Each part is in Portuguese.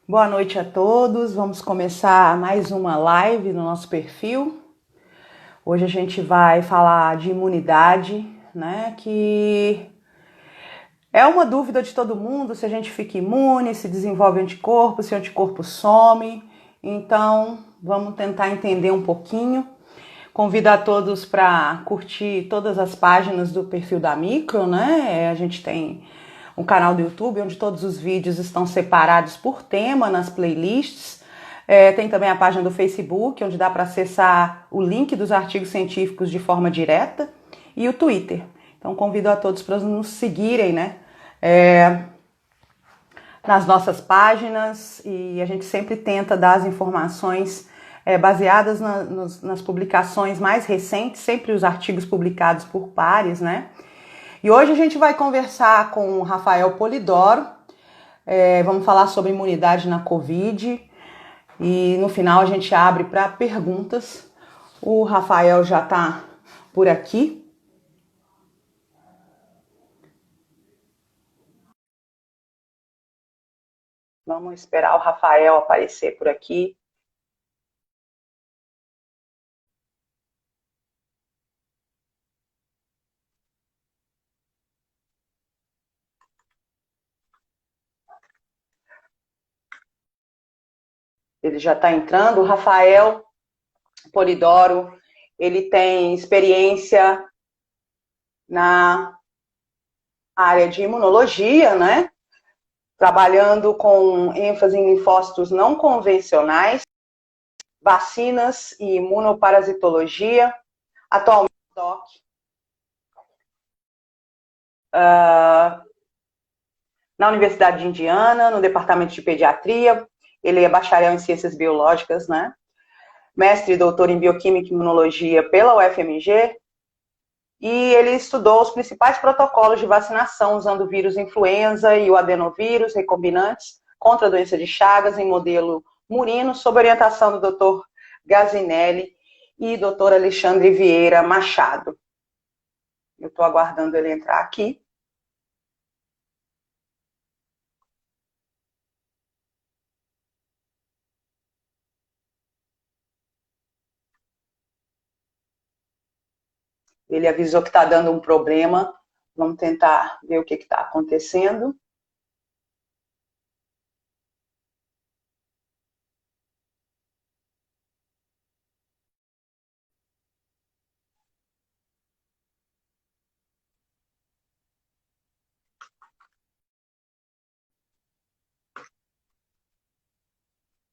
Boa noite a todos. Vamos começar mais uma live no nosso perfil. Hoje a gente vai falar de imunidade, né? Que é uma dúvida de todo mundo, se a gente fica imune, se desenvolve anticorpo, se o anticorpo some. Então, vamos tentar entender um pouquinho. Convido a todos para curtir todas as páginas do perfil da Micro, né? A gente tem um canal do YouTube onde todos os vídeos estão separados por tema nas playlists. Tem também a página do Facebook, onde dá para acessar o link dos artigos científicos de forma direta, e o Twitter. Então convido a todos para nos seguirem, né? Nas nossas páginas, e a gente sempre tenta dar as informações baseadas nas publicações mais recentes, sempre os artigos publicados por pares, né? E hoje a gente vai conversar com o Rafael Polidoro, vamos falar sobre imunidade na Covid, e no final a gente abre para perguntas. O Rafael já está por aqui. Vamos esperar o Rafael aparecer por aqui. Ele já está entrando. O Rafael Polidoro, ele tem experiência na área de imunologia, né? Trabalhando com ênfase em linfócitos não convencionais, vacinas e imunoparasitologia. Atualmente, doc, na Universidade de Indiana, no departamento de pediatria. Ele é bacharel em ciências biológicas, né? Mestre e doutor em bioquímica e imunologia pela UFMG. E ele estudou os principais protocolos de vacinação usando o vírus influenza e o adenovírus recombinantes contra a doença de Chagas em modelo murino, sob orientação do Dr. Gazinelli e Dr. Alexandre Vieira Machado. Eu estou aguardando ele entrar aqui. Ele avisou que está dando um problema. Vamos tentar ver o que está acontecendo.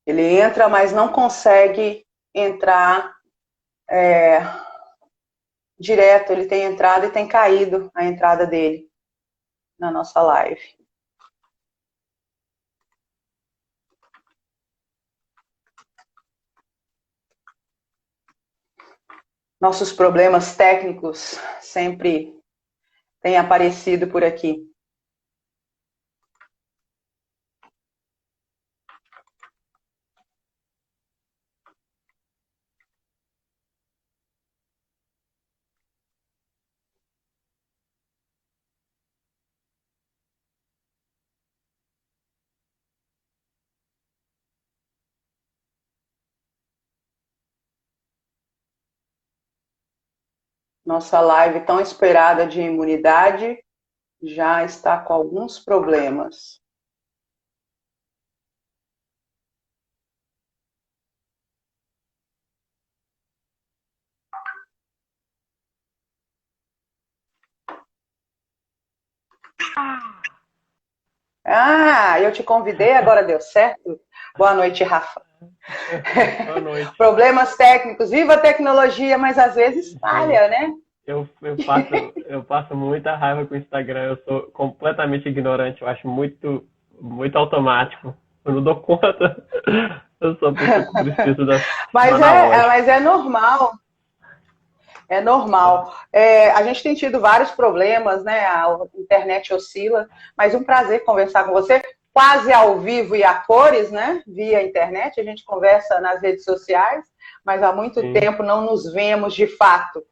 Ele entra, mas não consegue entrar direto. Ele tem entrado e tem caído a entrada dele na nossa live. Nossos problemas técnicos sempre têm aparecido por aqui. Nossa live tão esperada de imunidade já está com alguns problemas. Eu te convidei, agora deu certo? Boa noite, Rafa. Boa noite. Problemas técnicos, viva a tecnologia, mas às vezes falha, né? Eu passo muita raiva com o Instagram, eu sou completamente ignorante, eu acho muito, muito automático. Eu não dou conta. Eu sou a pessoa que preciso do analógico. Mas é normal. É normal. A gente tem tido vários problemas, né? A internet oscila, mas um prazer conversar com você, quase ao vivo e a cores, né? Via internet, a gente conversa nas redes sociais, mas há muito Sim. tempo não nos vemos de fato.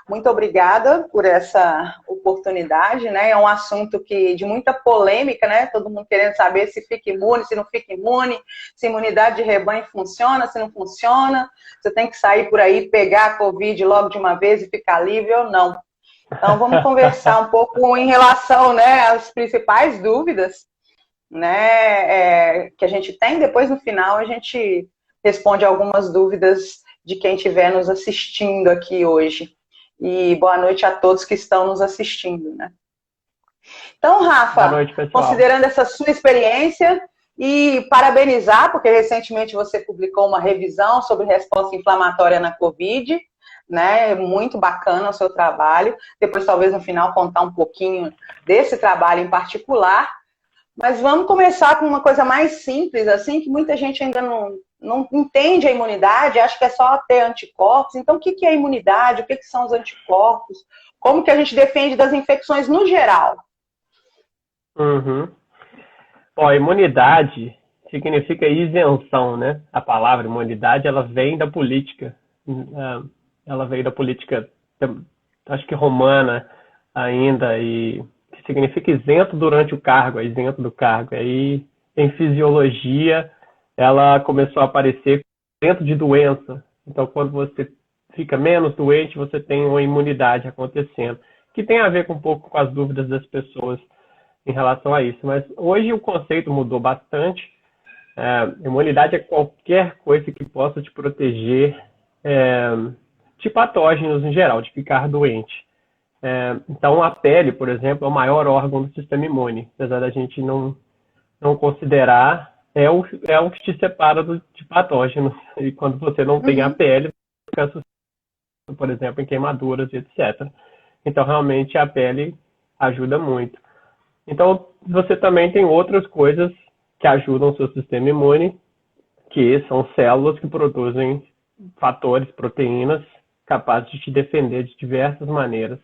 Muito obrigada por essa oportunidade, né? É um assunto de muita polêmica, né? Todo mundo querendo saber se fica imune, se não fica imune, se imunidade de rebanho funciona, se não funciona, você tem que sair por aí, pegar a Covid logo de uma vez e ficar livre ou não. Então, vamos conversar um pouco em relação, né, às principais dúvidas, né, que a gente tem. Depois, no final, a gente responde algumas dúvidas de quem estiver nos assistindo aqui hoje. E boa noite a todos que estão nos assistindo, né? Então, Rafa, Boa noite, pessoal. considerando essa sua experiência e parabenizar, porque recentemente você publicou uma revisão sobre resposta inflamatória na Covid, né? Muito bacana o seu trabalho. Depois, talvez, no final, contar um pouquinho desse trabalho em particular. Mas vamos começar com uma coisa mais simples, assim, que muita gente ainda não entende a imunidade, acha que é só ter anticorpos. Então, o que é a imunidade? O que são os anticorpos? Como que a gente defende das infecções no geral? Uhum. Ó, imunidade significa isenção, né? A palavra imunidade, ela vem da política. Ela veio da política, acho que romana ainda, e significa isento durante o cargo, é isento do cargo. Aí, em fisiologia, ela começou a aparecer dentro de doença. Então, quando você fica menos doente, você tem uma imunidade acontecendo, que tem a ver um pouco com as dúvidas das pessoas em relação a isso. Mas hoje o conceito mudou bastante. Imunidade é qualquer coisa que possa te proteger de patógenos em geral, de ficar doente. Então, a pele, por exemplo, é o maior órgão do sistema imune, apesar da gente não considerar, é o que te separa de patógenos. E quando você não tem a pele, fica assustado, por exemplo, em queimaduras e etc. Então, realmente, a pele ajuda muito. Então, você também tem outras coisas que ajudam o seu sistema imune, que são células que produzem fatores, proteínas, capazes de te defender de diversas maneiras.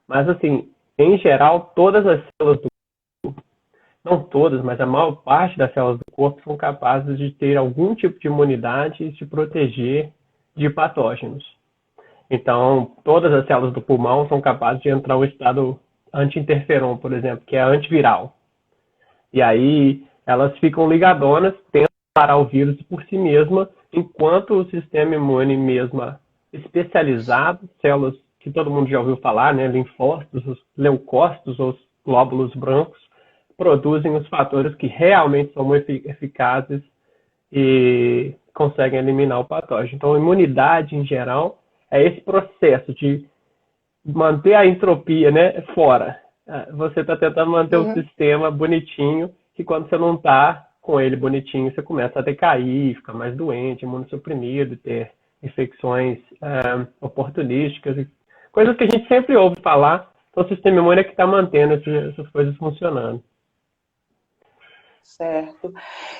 Mas, assim, em geral, todas as células do corpo, não todas, mas a maior parte das células do corpo são capazes de ter algum tipo de imunidade e te proteger de patógenos. Então, todas as células do pulmão são capazes de entrar no estado anti-interferon, por exemplo, que é antiviral. E aí, elas ficam ligadonas, tentam parar o vírus por si mesma, enquanto o sistema imune mesmo especializado, células que todo mundo já ouviu falar, né, linfócitos, os leucócitos, os glóbulos brancos, produzem os fatores que realmente são eficazes e conseguem eliminar o patógeno. Então, a imunidade, em geral, é esse processo de manter a entropia, né, fora. Você está tentando manter o sistema bonitinho, que quando você não está com ele bonitinho, você começa a decair, ficar mais doente, imunossuprimido, ter infecções oportunísticas, coisas que a gente sempre ouve falar. Então, o sistema imune é que está mantendo essas coisas funcionando. Certo.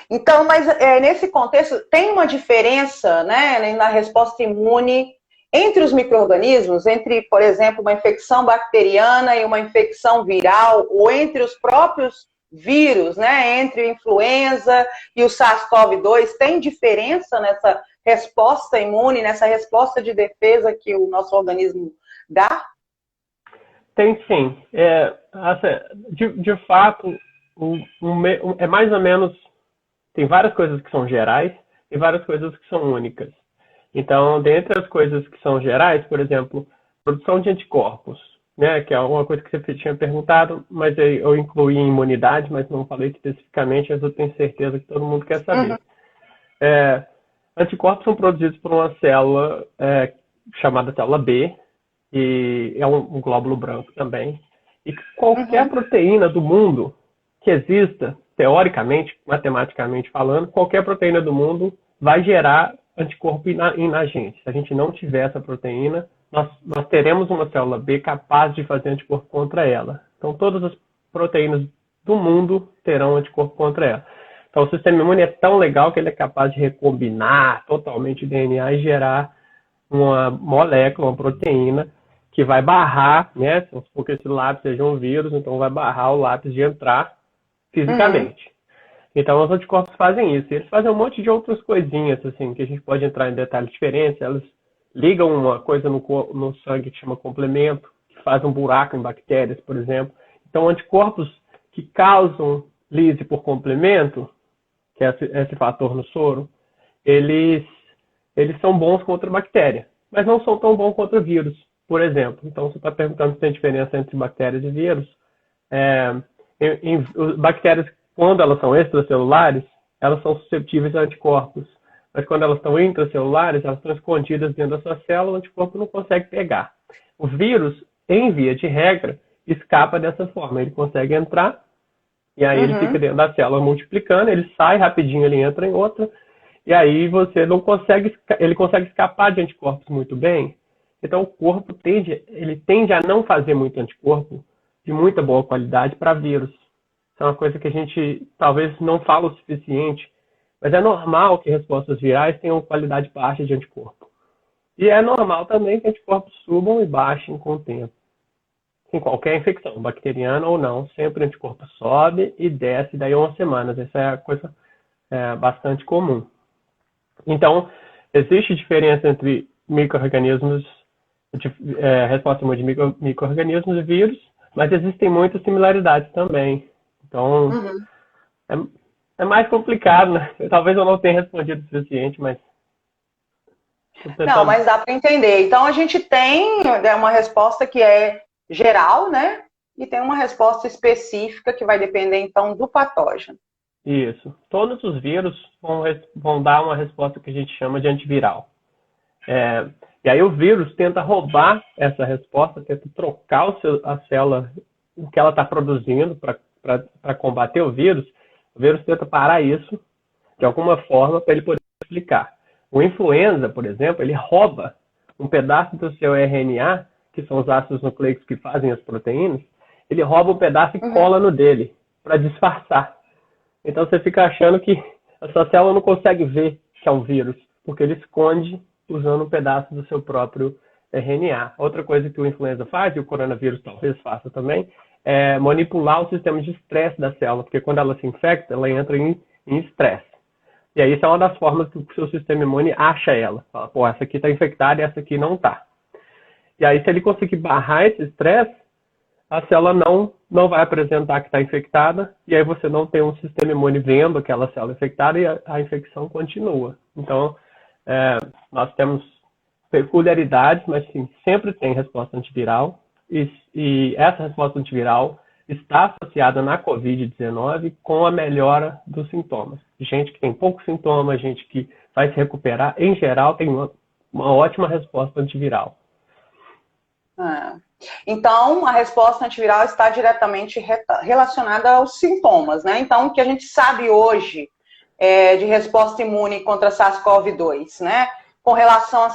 Então, mas nesse contexto, tem uma diferença, né, na resposta imune entre os micro-organismos, entre, por exemplo, uma infecção bacteriana e uma infecção viral, ou entre os próprios vírus, né, entre a influenza e o SARS-CoV-2, tem diferença nessa resposta imune, nessa resposta de defesa que o nosso organismo dá? Tem sim. De fato, é mais ou menos, tem várias coisas que são gerais e várias coisas que são únicas. Então, dentre as coisas que são gerais, por exemplo, produção de anticorpos, né, que é uma coisa que você tinha perguntado, mas eu incluí em imunidade, mas não falei especificamente, mas eu tenho certeza que todo mundo quer saber. Anticorpos são produzidos por uma célula chamada célula B, e é um glóbulo branco também. E qualquer proteína do mundo que exista, teoricamente, matematicamente falando, qualquer proteína do mundo vai gerar anticorpo na gente. Se a gente não tiver essa proteína, nós teremos uma célula B capaz de fazer anticorpo contra ela. Então, todas as proteínas do mundo terão anticorpo contra ela. Então, o sistema imune é tão legal que ele é capaz de recombinar totalmente o DNA e gerar uma molécula, uma proteína, que vai barrar, né? Porque esse lápis seja um vírus, então vai barrar o lápis de entrar fisicamente. Então, os anticorpos fazem isso. Eles fazem um monte de outras coisinhas, assim, que a gente pode entrar em detalhes diferentes. Elas ligam uma coisa no sangue que chama complemento, que faz um buraco em bactérias, por exemplo. Então, anticorpos que causam lise por complemento, que é esse fator no soro, eles são bons contra bactéria, mas não são tão bons contra vírus, por exemplo. Então, você está perguntando se tem diferença entre bactérias e vírus. Bactérias, quando elas são extracelulares, elas são suscetíveis a anticorpos. Mas quando elas estão intracelulares, elas estão escondidas dentro da sua célula, o anticorpo não consegue pegar. O vírus, em via de regra, escapa dessa forma. Ele consegue entrar, e aí ele fica dentro da célula multiplicando, ele sai rapidinho, ele entra em outra, e aí você não consegue, ele consegue escapar de anticorpos muito bem. Então o corpo tende a não fazer muito anticorpo de muita boa qualidade para vírus. Isso é uma coisa que a gente talvez não fala o suficiente, mas é normal que respostas virais tenham qualidade baixa de anticorpo. E é normal também que anticorpos subam e baixem com o tempo. Em qualquer infecção, bacteriana ou não, sempre o anticorpo sobe e desce daí a umas semanas. Essa é a coisa bastante comum. Então, existe diferença entre micro-organismos, resposta imune de micro-organismos e vírus, mas existem muitas similaridades também. Então, é mais complicado, né? Talvez eu não tenha respondido o suficiente, mas... Não, mas dá para entender. Então, a gente tem uma resposta que é geral, né? E tem uma resposta específica que vai depender, então, do patógeno. Isso. Todos os vírus vão dar uma resposta que a gente chama de antiviral. E aí o vírus tenta roubar essa resposta, tenta trocar a célula, o que ela está produzindo para combater o vírus tenta parar isso de alguma forma para ele poder explicar. O influenza, por exemplo, ele rouba um pedaço do seu RNA, que são os ácidos nucleicos que fazem as proteínas, ele rouba um pedaço e cola no dele, para disfarçar. Então você fica achando que a sua célula não consegue ver que é um vírus, porque ele esconde usando um pedaço do seu próprio RNA. Outra coisa que o influenza faz, e o coronavírus talvez faça também, é manipular o sistema de estresse da célula, porque quando ela se infecta, ela entra em estresse. E aí isso é uma das formas que o seu sistema imune acha ela. Fala, pô, essa aqui está infectada e essa aqui não está. E aí se ele conseguir barrar esse estresse, a célula não vai apresentar que está infectada, e aí você não tem um sistema imune vendo aquela célula infectada e a infecção continua. Então, nós temos peculiaridades, mas sim, sempre tem resposta antiviral, e essa resposta antiviral está associada na Covid-19 com a melhora dos sintomas. Gente que tem poucos sintomas, gente que vai se recuperar, em geral, tem uma ótima resposta antiviral. Então, a resposta antiviral está diretamente relacionada aos sintomas, né? Então, o que a gente sabe hoje de resposta imune contra SARS-CoV-2, né? Com relação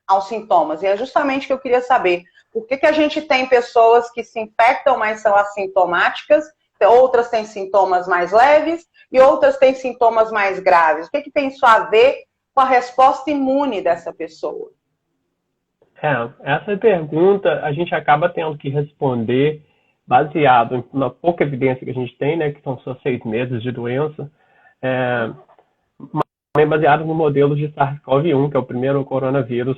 aos sintomas. E é justamente o que eu queria saber. Por que a gente tem pessoas que se infectam, mas são assintomáticas, outras têm sintomas mais leves e outras têm sintomas mais graves? O que tem isso a ver com a resposta imune dessa pessoa? Essa pergunta a gente acaba tendo que responder baseado na pouca evidência que a gente tem, né, que são só 6 meses de doença, mas também baseado no modelo de SARS-CoV-1, que é o primeiro coronavírus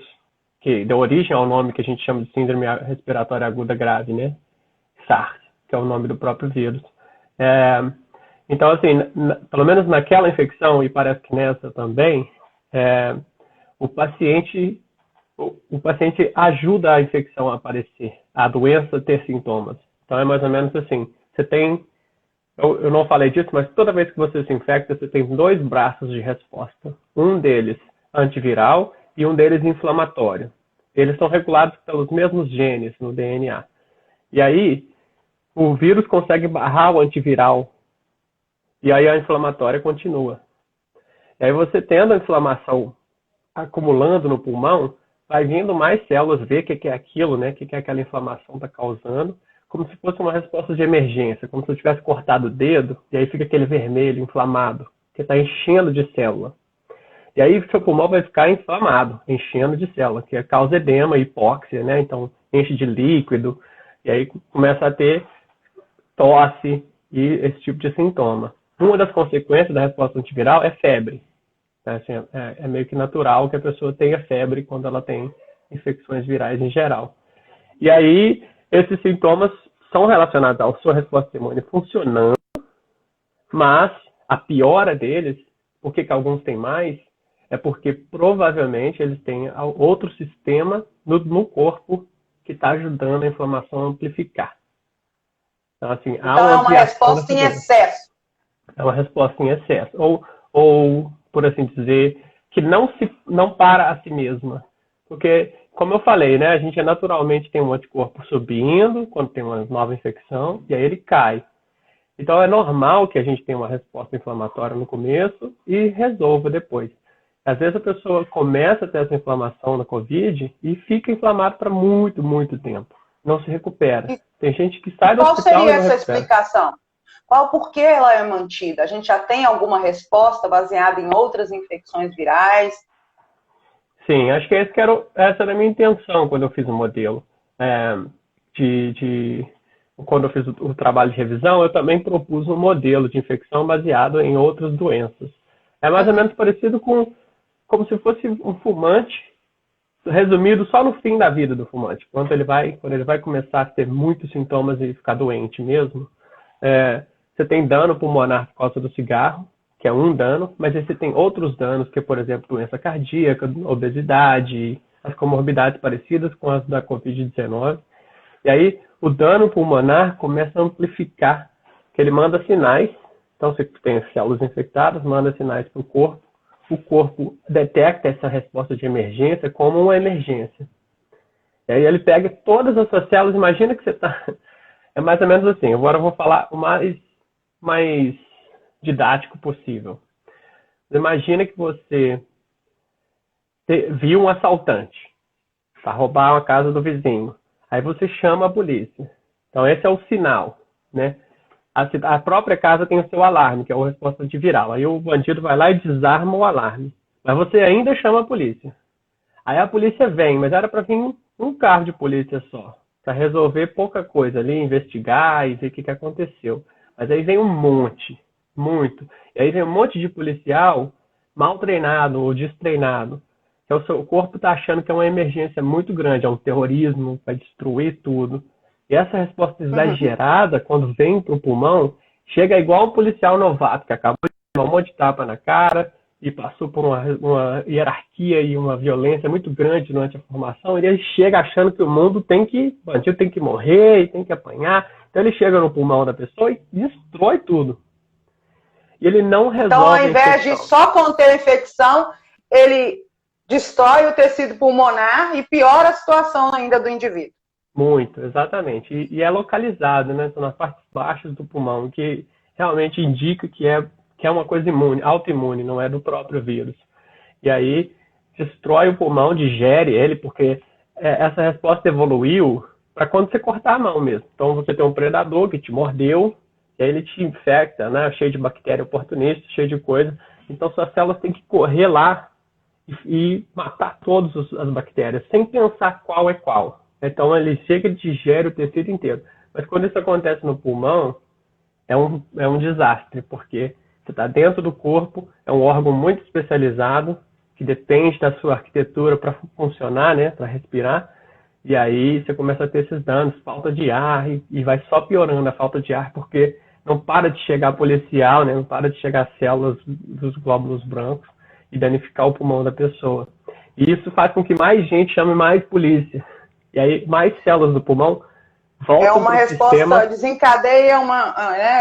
que deu origem ao nome que a gente chama de síndrome respiratória aguda grave, né? SARS, que é o nome do próprio vírus. Então, assim, pelo menos naquela infecção, e parece que nessa também, o paciente ajuda a infecção a aparecer, a doença ter sintomas. Então, é mais ou menos assim, você tem, eu não falei disso, mas toda vez que você se infecta, você tem 2 braços de resposta. Um deles antiviral e um deles inflamatório. Eles são regulados pelos mesmos genes no DNA. E aí, o vírus consegue barrar o antiviral, e aí a inflamatória continua. E aí você tendo a inflamação acumulando no pulmão, vai vindo mais células ver o que é aquilo, né? O que aquela inflamação está causando, como se fosse uma resposta de emergência, como se eu tivesse cortado o dedo, e aí fica aquele vermelho inflamado, que está enchendo de célula. E aí o seu pulmão vai ficar inflamado, enchendo de célula, que causa edema, hipóxia, né? Então enche de líquido, e aí começa a ter tosse e esse tipo de sintoma. Uma das consequências da resposta antiviral é febre. Assim, é meio que natural que a pessoa tenha febre quando ela tem infecções virais em geral. E aí, esses sintomas são relacionados à sua resposta imune funcionando, mas a piora deles, por que alguns têm mais, é porque provavelmente eles têm outro sistema no corpo que está ajudando a inflamação a amplificar. Então, assim, há Então, uma é uma ampliação resposta em excesso. É uma resposta em excesso. Ou, por assim dizer, que não para a si mesma. Porque, como eu falei, né, a gente naturalmente tem um anticorpo subindo quando tem uma nova infecção, e aí ele cai. Então, é normal que a gente tenha uma resposta inflamatória no começo e resolva depois. Às vezes a pessoa começa a ter essa inflamação na Covid e fica inflamado para muito, muito tempo. Não se recupera. Tem gente que sai do Qual hospital seria e não essa recupera. explicação? Qual porquê ela é mantida? A gente já tem alguma resposta baseada em outras infecções virais? Sim, acho que essa era a minha intenção quando eu fiz o modelo. Quando eu fiz o trabalho de revisão, eu também propus um modelo de infecção baseado em outras doenças. É mais ou menos parecido com como se fosse um fumante, resumido só no fim da vida do fumante. Quando ele vai começar a ter muitos sintomas e ficar doente mesmo, você tem dano pulmonar por causa do cigarro, que é um dano, mas aí você tem outros danos, que é, por exemplo, doença cardíaca, obesidade, as comorbidades parecidas com as da Covid-19. E aí o dano pulmonar começa a amplificar, que ele manda sinais. Então, você tem as células infectadas, manda sinais para o corpo. O corpo detecta essa resposta de emergência como uma emergência. E aí ele pega todas as suas células, imagina que você está... É mais ou menos assim, agora eu vou falar o mais didático possível. Imagina que você viu um assaltante para roubar a casa do vizinho. Aí você chama a polícia. Então esse é o sinal, né? A própria casa tem o seu alarme, que é a resposta antiviral. Aí o bandido vai lá e desarma o alarme. Mas você ainda chama a polícia. Aí a polícia vem, mas era para vir um carro de polícia só, para resolver pouca coisa ali, investigar e ver o que aconteceu. Mas aí vem um monte, muito. E aí vem um monte de policial mal treinado ou destreinado. Que o seu corpo está achando que é uma emergência muito grande, é um terrorismo, vai destruir tudo. E essa resposta exagerada, quando vem para o pulmão, chega igual um policial novato, que acabou de tomar um monte de tapa na cara e passou por uma hierarquia e uma violência muito grande durante a formação, e ele chega achando que o bandido tem que morrer e tem que apanhar. Então ele chega no pulmão da pessoa e destrói tudo. E ele não resolve Então, ao invés de só conter a infecção, ele destrói o tecido pulmonar e piora a situação ainda do indivíduo. Muito, exatamente. E é localizado, né? São nas partes baixas do pulmão, que realmente indica que é uma coisa imune, autoimune, não é do próprio vírus. E aí destrói o pulmão, digere ele, porque essa resposta evoluiu para quando você cortar a mão mesmo. Então você tem um predador que te mordeu, e aí ele te infecta, né? Cheio de bactéria oportunista, cheio de coisa. Então suas células têm que correr lá e matar todas as bactérias, sem pensar qual é qual. Então ele chega e digere o tecido inteiro. Mas quando isso acontece no pulmão, é um desastre, porque você está dentro do corpo, é um órgão muito especializado, que depende da sua arquitetura para funcionar, né, para respirar, e aí você começa a ter esses danos, falta de ar, e vai só piorando a falta de ar, porque não para de chegar policial, né, não para de chegar células dos glóbulos brancos e danificar o pulmão da pessoa. E isso faz com que mais gente chame mais polícia. E aí mais células do pulmão voltam. É uma resposta, sistema. Desencadeia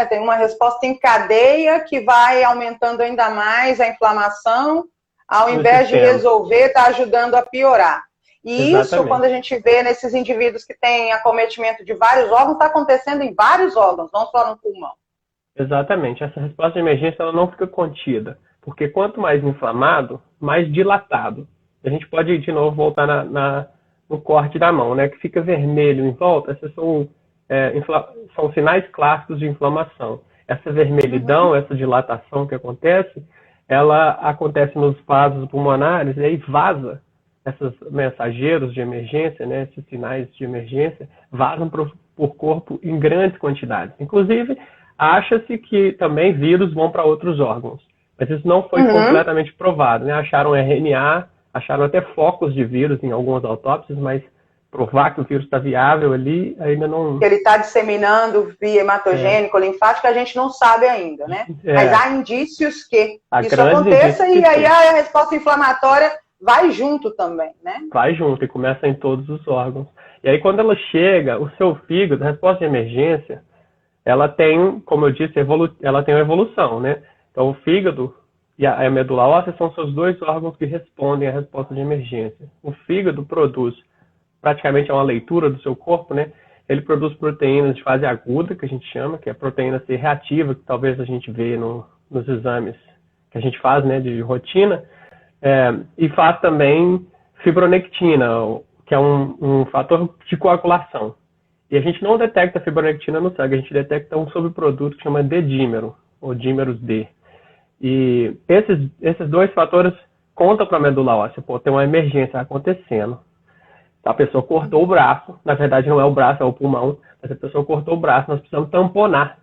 tem uma resposta em cadeia que vai aumentando ainda mais a inflamação, ao invés de resolver, está ajudando a piorar. E Exatamente. Isso, quando a gente vê nesses indivíduos que têm acometimento de vários órgãos, está acontecendo em vários órgãos, não só no pulmão. Exatamente. Essa resposta de emergência ela não fica contida, porque quanto mais inflamado, mais dilatado. A gente pode, de novo, voltar no corte da mão, né, que fica vermelho em volta. Esses são sinais clássicos de inflamação. Essa vermelhidão, essa dilatação que acontece, ela acontece nos vasos pulmonares e aí vaza. Esses mensageiros de emergência, né, esses sinais de emergência, vazam por corpo em grandes quantidades. Inclusive, acha-se que também vírus vão para outros órgãos. Mas isso não foi completamente provado. Né? Acharam RNA, Acharam até focos de vírus em algumas autópsias, mas provar que o vírus está viável ali ainda não... Ele está disseminando via hematogênico, linfática, a gente não sabe ainda, né? Mas há indícios que isso aconteça e aí a resposta inflamatória vai junto também, né? Vai junto e começa em todos os órgãos. E aí quando ela chega, o seu fígado, a resposta de emergência, ela tem, como eu disse, ela tem uma evolução, né? Então o fígado e a medula óssea são seus dois órgãos que respondem à resposta de emergência. O fígado produz, praticamente é uma leitura do seu corpo, né? Ele produz proteínas de fase aguda, que a gente chama, que é a proteína C reativa, que talvez a gente vê nos exames que a gente faz, né, de rotina, e faz também fibronectina, que é um fator de coagulação. E a gente não detecta fibronectina no sangue, a gente detecta um subproduto que chama D-dímero, ou dímeros D. E esses dois fatores contam para a medula óssea. Pô, tem uma emergência acontecendo. A pessoa cortou o braço, na verdade não é o braço, é o pulmão, mas a pessoa cortou o braço, nós precisamos tamponar.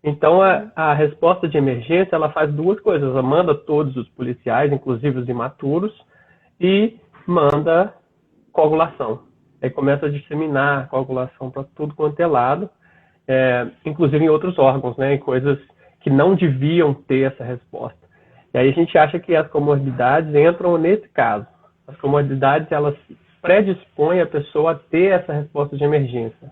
Então a resposta de emergência, ela faz duas coisas, ela manda todos os policiais, inclusive os imaturos, e manda coagulação. Aí começa a disseminar a coagulação para tudo quanto é lado, inclusive em outros órgãos, né, em coisas que não deviam ter essa resposta. E aí a gente acha que as comorbidades entram nesse caso. As comorbidades, elas predispõem a pessoa a ter essa resposta de emergência.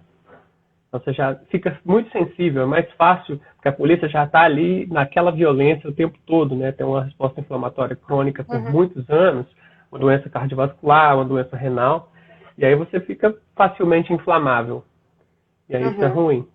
Então você já fica muito sensível, é mais fácil, porque a polícia já está ali naquela violência o tempo todo, né? Tem uma resposta inflamatória crônica por muitos anos, uma doença cardiovascular, uma doença renal, e aí você fica facilmente inflamável. E aí isso é ruim.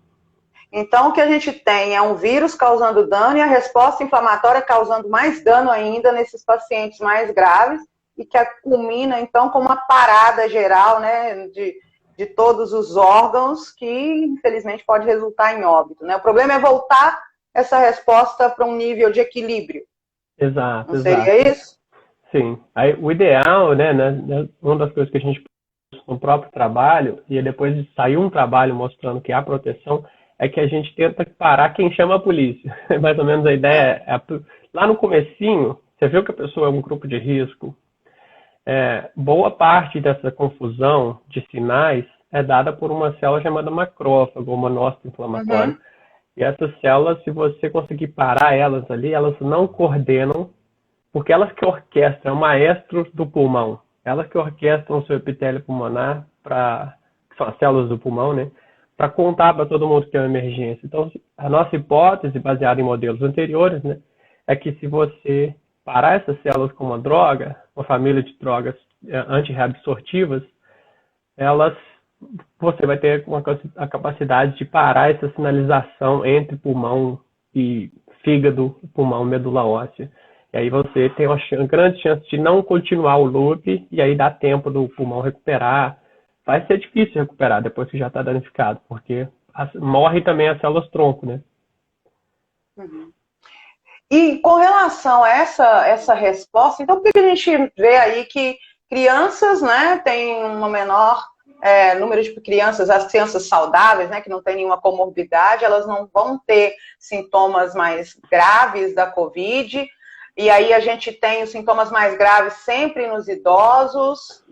Então, o que a gente tem é um vírus causando dano e a resposta inflamatória causando mais dano ainda nesses pacientes mais graves e que culmina, então, com uma parada geral, né, de todos os órgãos que, infelizmente, pode resultar em óbito, né? O problema é voltar essa resposta para um nível de equilíbrio. Exato, não seria isso? Sim. Aí, o ideal, né, uma das coisas que a gente no próprio trabalho, e depois de sair um trabalho mostrando que há proteção, é que a gente tenta parar quem chama a polícia. Mais ou menos a ideia lá no comecinho, você viu que a pessoa é um grupo de risco, boa parte dessa confusão de sinais é dada por uma célula chamada macrófago, ou monócito inflamatório. E essas células, se você conseguir parar elas ali, elas não coordenam, porque elas que orquestram, é o maestro do pulmão, elas que orquestram o seu epitélio pulmonar, que são as células do pulmão, né? Para contar para todo mundo que tem uma emergência. Então, a nossa hipótese, baseada em modelos anteriores, né, é que se você parar essas células com uma droga, uma família de drogas antirreabsortivas, você vai ter a capacidade de parar essa sinalização entre pulmão e fígado, pulmão, medula óssea. E aí você tem uma grande chance de não continuar o loop e aí dá tempo do pulmão recuperar. Vai ser difícil recuperar depois que já está danificado, porque morre também as células tronco, né? E com relação a essa resposta, então por que a gente vê aí que crianças, né, tem um menor número de crianças, as crianças saudáveis, né, que não têm nenhuma comorbidade, elas não vão ter sintomas mais graves da Covid, e aí a gente tem os sintomas mais graves sempre nos idosos,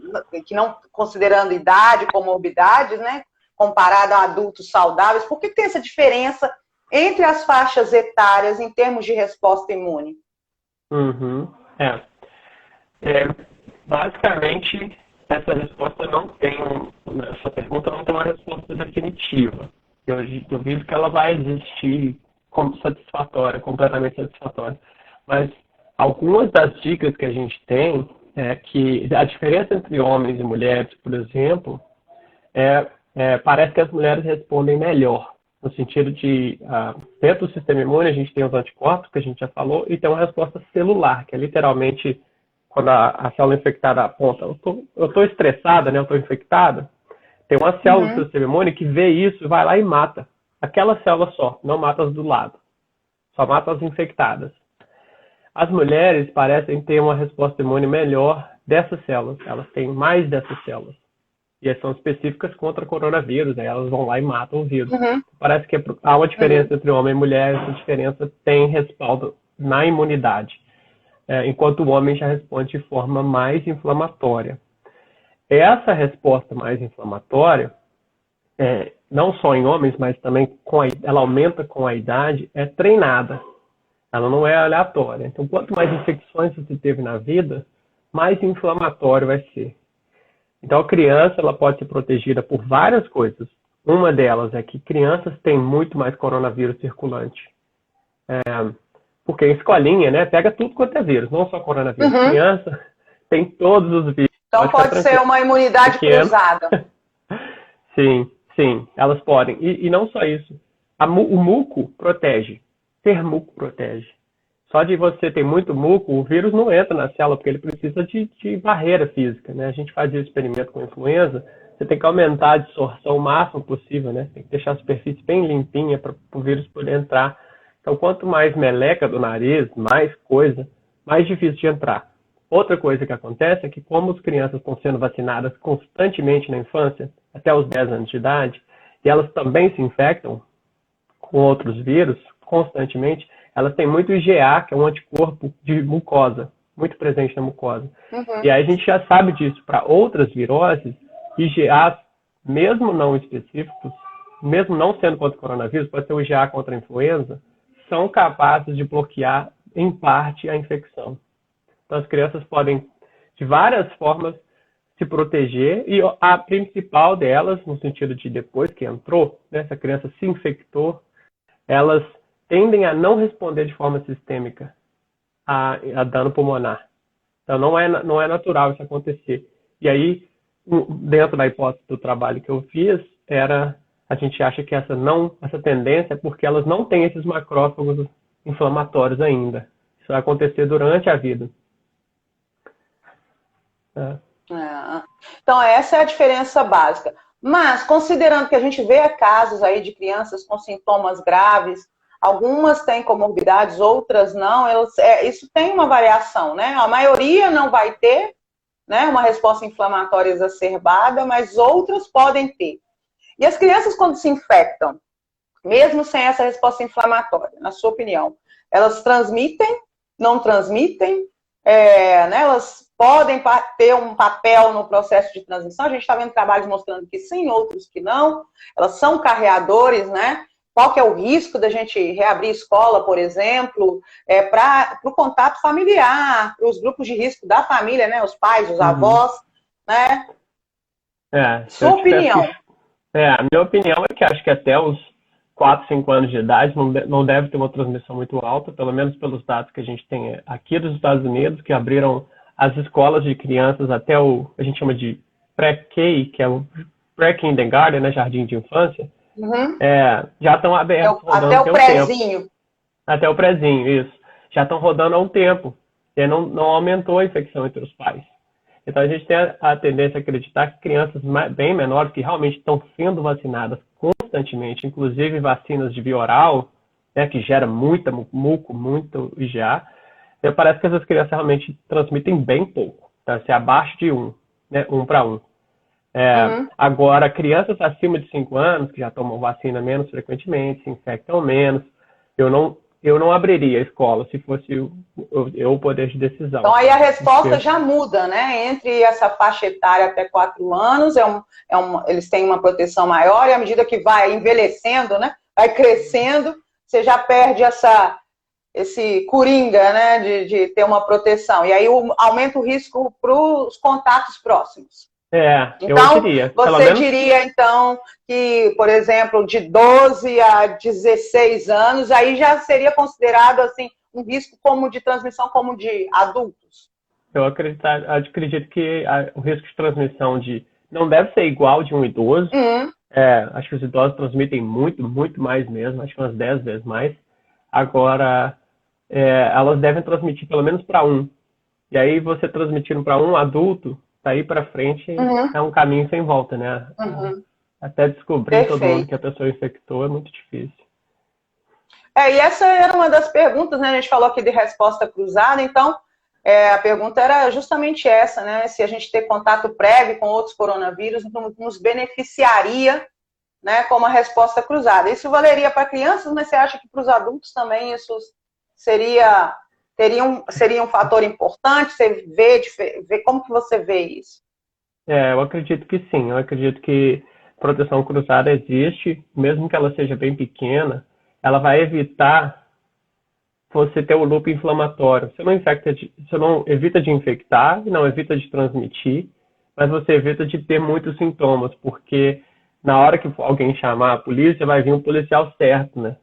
que não considerando idade, comorbidades, né, comparado a adultos saudáveis. Por que tem essa diferença entre as faixas etárias em termos de resposta imune? Basicamente, essa resposta não tem, essa pergunta não tem uma resposta definitiva. Eu duvido que ela vai existir como satisfatória, completamente satisfatória. Mas algumas das dicas que a gente tem é que a diferença entre homens e mulheres, por exemplo, parece que as mulheres respondem melhor. No sentido de, dentro do sistema imune, a gente tem os anticorpos, que a gente já falou, e tem uma resposta celular, que é literalmente quando a célula infectada aponta, eu estou estressada, né? Eu estou infectada, tem uma célula do sistema imune que vê isso, vai lá e mata. Aquela célula só, não mata as do lado. Só mata as infectadas. As mulheres parecem ter uma resposta imune melhor dessas células. Elas têm mais dessas células. E são específicas contra coronavírus, aí elas vão lá e matam o vírus. Parece que há uma diferença entre homem e mulher, essa diferença tem respaldo na imunidade. enquanto o homem já responde de forma mais inflamatória. Essa resposta mais inflamatória, não só em homens, mas também ela aumenta com a idade, é treinada. Ela não é aleatória. Então, quanto mais infecções você teve na vida, mais inflamatório vai ser. Então, a criança ela pode ser protegida por várias coisas. Uma delas é que crianças têm muito mais coronavírus circulante. Porque em escolinha, né, pega tudo quanto é vírus, não só coronavírus. Uhum. Criança tem todos os vírus. Então pode ser uma imunidade cruzada. Sim, sim, elas podem. E não só isso. O muco protege. Ter muco protege. Só de você ter muito muco, o vírus não entra na célula, porque ele precisa de barreira física, né? A gente fazia experimento com influenza, você tem que aumentar a absorção o máximo possível, né? Tem que deixar a superfície bem limpinha para o vírus poder entrar. Então, quanto mais meleca do nariz, mais coisa, mais difícil de entrar. Outra coisa que acontece é que como as crianças estão sendo vacinadas constantemente na infância, até os 10 anos de idade, e elas também se infectam com outros vírus constantemente, elas têm muito IgA, que é um anticorpo de mucosa, muito presente na mucosa. Uhum. E aí a gente já sabe disso para outras viroses, IgA, mesmo não específicos, mesmo não sendo contra o coronavírus, pode ser o IgA contra a influenza, são capazes de bloquear, em parte, a infecção. Então, as crianças podem, de várias formas, se proteger, e a principal delas, no sentido de depois que entrou, né, se a criança se infectou, elas tendem a não responder de forma sistêmica a dano pulmonar. Então, não é natural isso acontecer. E aí, dentro da hipótese do trabalho que eu fiz, a gente acha que essa tendência é porque elas não têm esses macrófagos inflamatórios ainda. Isso vai acontecer durante a vida. Então, essa é a diferença básica. Mas, considerando que a gente vê casos aí de crianças com sintomas graves, algumas têm comorbidades, outras não, isso tem uma variação, né? A maioria não vai ter, né, uma resposta inflamatória exacerbada, mas outras podem ter. E as crianças, quando se infectam, mesmo sem essa resposta inflamatória, na sua opinião, elas transmitem, não transmitem, né, elas podem ter um papel no processo de transmissão? A gente está vendo trabalhos mostrando que sim, outros que não. Elas são carreadores, né? Qual que é o risco da gente reabrir escola, por exemplo, para o contato familiar, para os grupos de risco da família, né? Os pais, os avós, né? Sua opinião. A minha opinião é que acho que até os 4, 5 anos de idade não deve ter uma transmissão muito alta, pelo menos pelos dados que a gente tem aqui dos Estados Unidos, que abriram as escolas de crianças até a gente chama de pré-K, que é o pré-kindergarten, né, jardim de infância, já estão abertos. Até o prézinho. Até o prézinho, isso. Já estão rodando há um tempo. E não aumentou a infecção entre os pais. Então a gente tem a tendência a acreditar que crianças bem menores, que realmente estão sendo vacinadas constantemente, inclusive vacinas de via oral, né, que gera muita muco, muito IgA, parece que essas crianças realmente transmitem bem pouco. Tá? Se abaixo de 1, né, 1 para 1. Agora, crianças acima de 5 anos, que já tomam vacina menos frequentemente, se infectam menos, eu não abriria a escola se fosse eu o poder de decisão. Então aí a resposta já muda, né? Entre essa faixa etária até 4 anos, eles têm uma proteção maior, e à medida que vai envelhecendo, né? Vai crescendo, você já perde esse coringa, né? De ter uma proteção. E aí aumenta o risco para os contatos próximos. Então, eu diria. Você diria, então, que, por exemplo, de 12 a 16 anos, aí já seria considerado, assim, um risco como de transmissão como de adultos? Eu acredito que o risco de transmissão não deve ser igual de um idoso. Acho que os idosos transmitem muito, muito mais mesmo, acho que umas 10 vezes mais. Agora, elas devem transmitir pelo menos para 1. E aí, você transmitindo para um adulto, daí para frente é um caminho sem volta, né? Até descobrir todo mundo que a pessoa infectou é muito difícil. E essa era uma das perguntas, né? A gente falou aqui de resposta cruzada, então a pergunta era justamente essa, né? Se a gente ter contato prévio com outros coronavírus nos beneficiaria, né, com uma resposta cruzada. Isso valeria para crianças, mas você acha que para os adultos também isso seria Seria um fator importante? Você vê como que você vê isso? Eu acredito que sim. Eu acredito que proteção cruzada existe, mesmo que ela seja bem pequena, ela vai evitar você ter o loop inflamatório. Você não evita de infectar, não evita de transmitir, mas você evita de ter muitos sintomas, porque na hora que alguém chamar a polícia, vai vir um policial certo, né?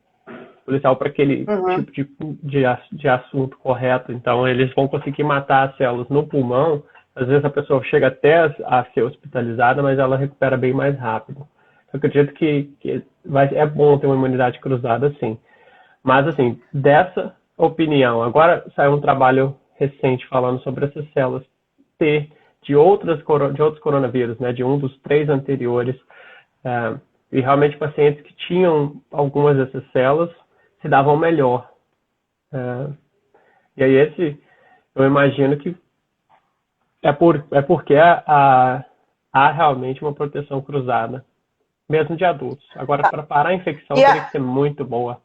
Policial para aquele Uhum. tipo de assunto correto. Então, eles vão conseguir matar as células no pulmão. Às vezes a pessoa chega até a ser hospitalizada, mas ela recupera bem mais rápido. Eu acredito que é bom ter uma imunidade cruzada, sim. Mas, assim, dessa opinião, agora saiu um trabalho recente falando sobre essas células T de outros coronavírus, né, de um dos 3 anteriores, e realmente pacientes que tinham algumas dessas células se davam melhor. E aí eu imagino que porque há realmente uma proteção cruzada, mesmo de adultos. Agora, para parar a infecção, E teria que ser muito boa.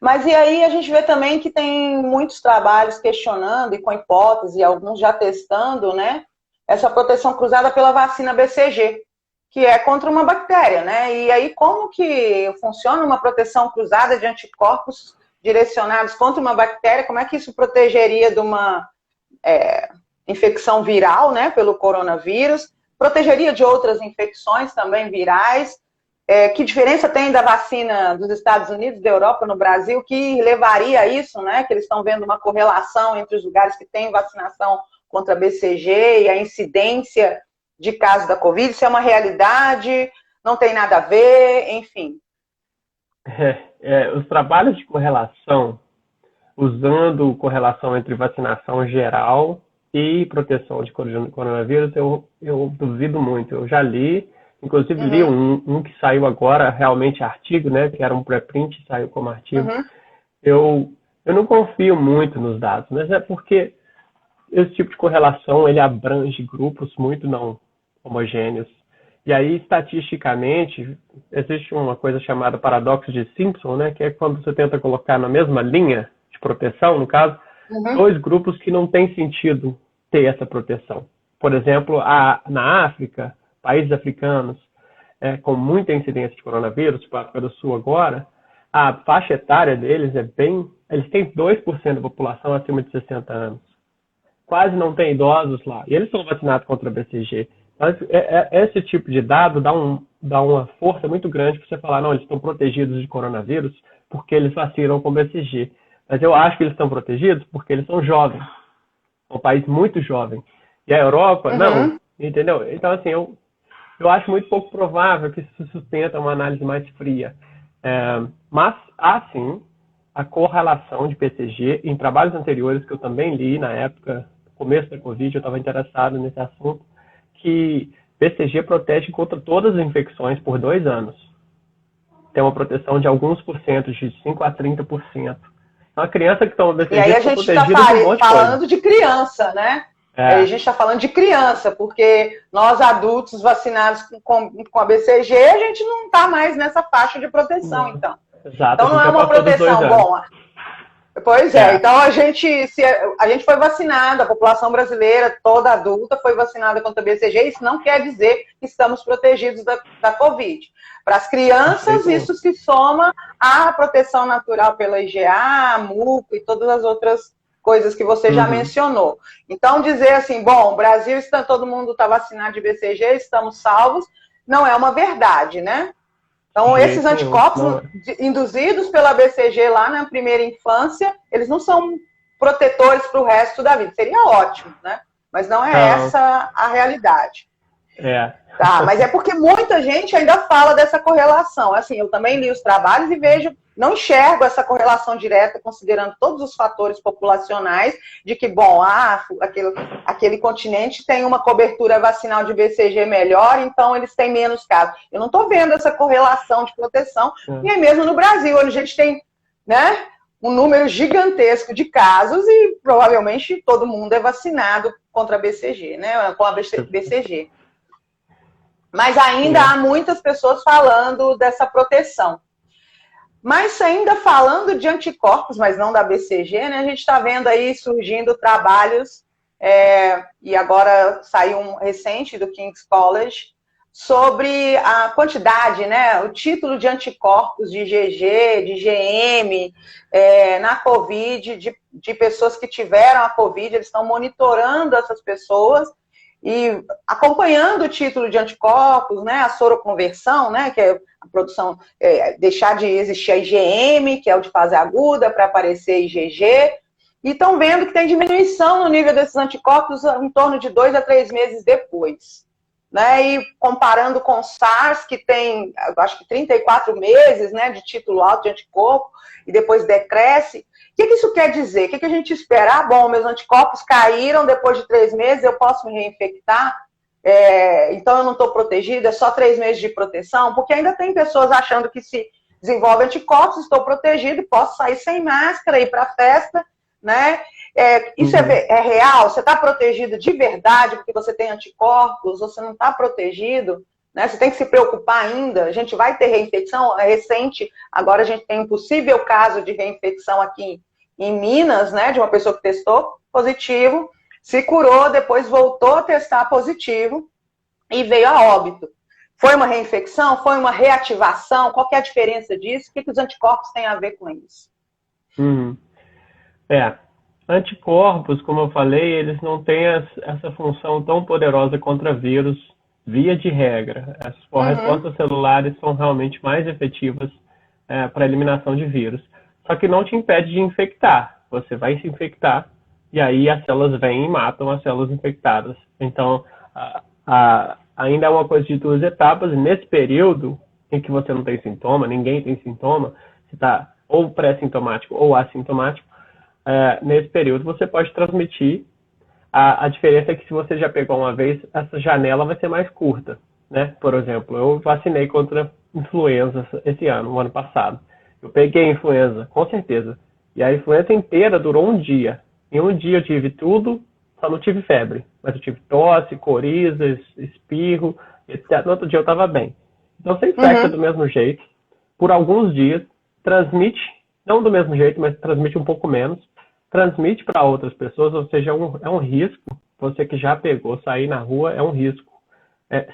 Mas e aí a gente vê também que tem muitos trabalhos questionando e com hipótese, alguns já testando, né, essa proteção cruzada pela vacina BCG, que é contra uma bactéria, né? E aí como que funciona uma proteção cruzada de anticorpos direcionados contra uma bactéria? Como é que isso protegeria de uma infecção viral, né, pelo coronavírus? Protegeria de outras infecções também virais? Que diferença tem da vacina dos Estados Unidos, da Europa, no Brasil, que levaria a isso, né? Que eles estão vendo uma correlação entre os lugares que têm vacinação contra BCG e a incidência de casos da Covid. Isso é uma realidade, não tem nada a ver, enfim. Os trabalhos de correlação, usando correlação entre vacinação geral e proteção de coronavírus, eu duvido muito. Eu já li, inclusive li um que saiu agora, realmente artigo, né, que era um preprint, saiu como artigo. Eu não confio muito nos dados, mas é porque esse tipo de correlação, ele abrange grupos muito não homogêneos. E aí, estatisticamente, existe uma coisa chamada paradoxo de Simpson, né, que é quando você tenta colocar na mesma linha de proteção, no caso, dois grupos que não tem sentido ter essa proteção. Por exemplo, na África, países africanos com muita incidência de coronavírus, tipo a África do Sul agora, a faixa etária deles eles têm 2% da população acima de 60 anos. Quase não tem idosos lá. E eles são vacinados contra a BCG. Mas esse tipo de dado dá uma força muito grande para você falar, não, eles estão protegidos de coronavírus porque eles vacinam com BCG. Mas eu acho que eles estão protegidos porque eles são jovens. É um país muito jovem. E a Europa, não. Entendeu? Então, assim, eu acho muito pouco provável que isso sustenta uma análise mais fria. Mas há, sim, a correlação de BCG em trabalhos anteriores que eu também li na época, no começo da Covid, eu estava interessado nesse assunto, que BCG protege contra todas as infecções por 2 anos. Tem uma proteção de alguns porcentos, de 5 a 30%. Então, a criança que toma BCG e aí a está gente está protegida de um monte de coisa. falando de criança, né? A gente está falando de criança, porque nós adultos vacinados com a BCG, a gente não está mais nessa faixa de proteção, então. Exato, então não é uma proteção boa. Pois então a gente foi vacinado, a população brasileira toda adulta foi vacinada contra a BCG, isso não quer dizer que estamos protegidos da Covid. Para as crianças, isso se soma à proteção natural pela IgA, muco e todas as outras coisas que você já mencionou. Então, dizer assim, bom, o Brasil, todo mundo está vacinado de BCG, estamos salvos, não é uma verdade, né? Então, esses anticorpos induzidos pela BCG lá na primeira infância, eles não são protetores para o resto da vida. Seria ótimo, né? Mas não é essa a realidade. Tá, mas é porque muita gente ainda fala dessa correlação. Assim, eu também li os trabalhos e não enxergo essa correlação direta, considerando todos os fatores populacionais, de que, bom, aquele continente tem uma cobertura vacinal de BCG melhor, então eles têm menos casos. Eu não estou vendo essa correlação de proteção, e é mesmo no Brasil, onde a gente tem, né, um número gigantesco de casos e provavelmente todo mundo é vacinado contra a BCG, né, com a BCG. Mas ainda há muitas pessoas falando dessa proteção. Mas ainda falando de anticorpos, mas não da BCG, né? A gente está vendo aí surgindo trabalhos, e agora saiu um recente do King's College, sobre a quantidade, né? O título de anticorpos de IgG, de IgM, na Covid, de pessoas que tiveram a Covid, eles estão monitorando essas pessoas e acompanhando o título de anticorpos, né, a soroconversão, né, que é a produção, deixar de existir a IgM, que é o de fase aguda, para aparecer IgG, e estão vendo que tem diminuição no nível desses anticorpos em torno de 2 a 3 meses depois. Né, e comparando com o SARS, que tem, acho que 34 meses, né, de título alto de anticorpo, e depois decresce. O que isso quer dizer? O que a gente espera? Bom, meus anticorpos caíram depois de 3 meses, eu posso me reinfectar? Então eu não estou protegida, é só 3 meses de proteção? Porque ainda tem pessoas achando que se desenvolve anticorpos, estou protegido, posso sair sem máscara, ir para a festa, né? Isso é real? Você está protegido de verdade porque você tem anticorpos? Ou você não está protegido? Né? Você tem que se preocupar ainda. A gente vai ter reinfecção recente. Agora a gente tem um possível caso de reinfecção aqui em Minas, né? De uma pessoa que testou positivo, se curou, depois voltou a testar positivo e veio a óbito. Foi uma reinfecção? Foi uma reativação? Qual que é a diferença disso? O que os anticorpos têm a ver com isso? Anticorpos, como eu falei, eles não têm essa função tão poderosa contra vírus, via de regra. As respostas celulares são realmente mais efetivas para a eliminação de vírus. Só que não te impede de infectar. Você vai se infectar e aí as células vêm e matam as células infectadas. Então, ainda é uma coisa de 2 etapas. Nesse período em que você não tem sintoma, ninguém tem sintoma, você está ou pré-sintomático ou assintomático, nesse período você pode transmitir. A diferença é que se você já pegou uma vez, essa janela vai ser mais curta, né? Por exemplo, eu vacinei contra influenza esse ano, o ano passado. Eu peguei influenza, com certeza. E a influenza inteira durou um dia. Em um dia eu tive tudo, só não tive febre. Mas eu tive tosse, coriza, espirro, etc. No outro dia eu estava bem. Então você infecta do mesmo jeito, por alguns dias, transmite, não do mesmo jeito, mas transmite um pouco menos, transmite para outras pessoas, ou seja, é um risco. Você que já pegou, sair na rua é um risco.